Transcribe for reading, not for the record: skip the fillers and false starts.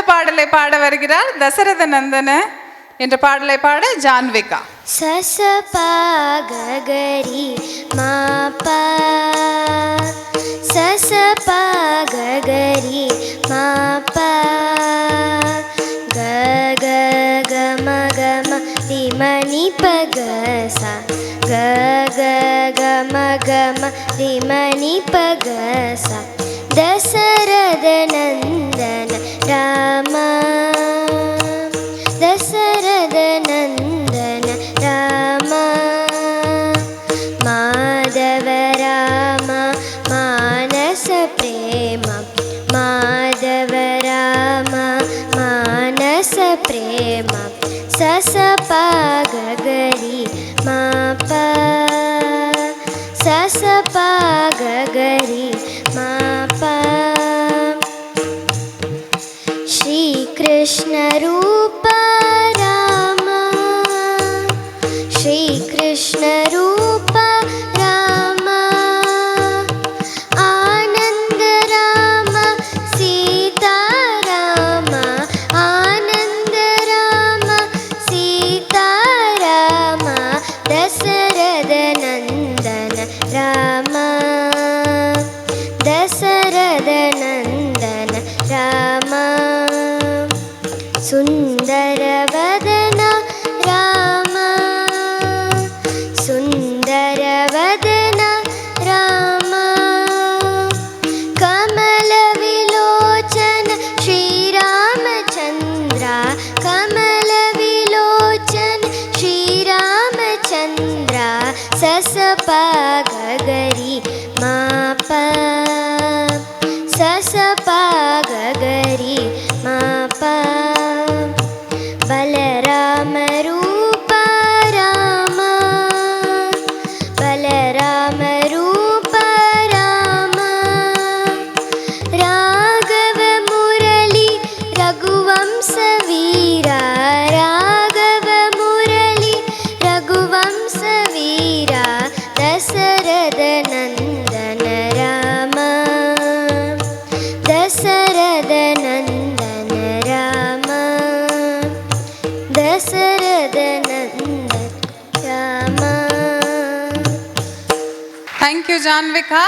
பாடலை பாட வருகிறார் தசரத நந்தன என்ற பாடலை பாட ஜான்விகா. சச பாகரி மாபா சச பாகரி மாபா க கம கம திமனி பகசா க கம கம திமனி பகசா தசரத நந்தன ராமா ದಶರಥ ನಂದನ ರಾಮ ಮಾಧವ ರಾಮ ಮಾನಸ ಪ್ರೇಮ ಮಾಧವ ರಾಮ ಮಾನಸ ಪ್ರೇಮ ಸಸ ಪಾಗರಿ ಮಾಪ ಸಸ ಪಾಗರಿ ಮಾಪ ಶ್ರೀ ಕೃಷ್ಣ ರೂಪ ರಾಮ ಶ್ರೀ ಕೃಷ್ಣ ರೂಪ ರಾಮ ಆನಂದ ರಾಮ ಸೀತಾ ರಾಮ ಆನಂದ ರಾಮ ಸೀತಾ ರಾಮ ದಶರಥ ನಂದನ ರಾಮ ದಶರಥ ನಂದನ ರಾಮ ಸುಂದರ ವದನ ರಾಮ ಸುಂದರ ವದನ ರಾಮ ಕಮಲ ವಿಲೋಚನ ಶ್ರೀರಾಮಚಂದ್ರ ಕಮಲ ವಿಲೋಚನ ಶ್ರೀರಾಮಚಂದ್ರ ಸಸ ಪಾಗರಿ ಮಾಪ ಸಸ ಪಾಗರಿ ಮಾಪ ಬಲರಾಮ ರೂಪ ರಾಮ ಬಲರಾಮ ರೂಪ ರಾಮ ರಾಘವ ಮುರಳಿ ರಘುವಂಶ ವೀರ ರಾಘವ ಮುರಳಿ ರಘುವಂಶ ವೀರ ದಶರಥ ನಂದನ ರಾಮ ದಶರಥ ನಂದನ ರಾಮ ದಶರಥ ನಂದನ ರಾಮ. Thank you Janvika.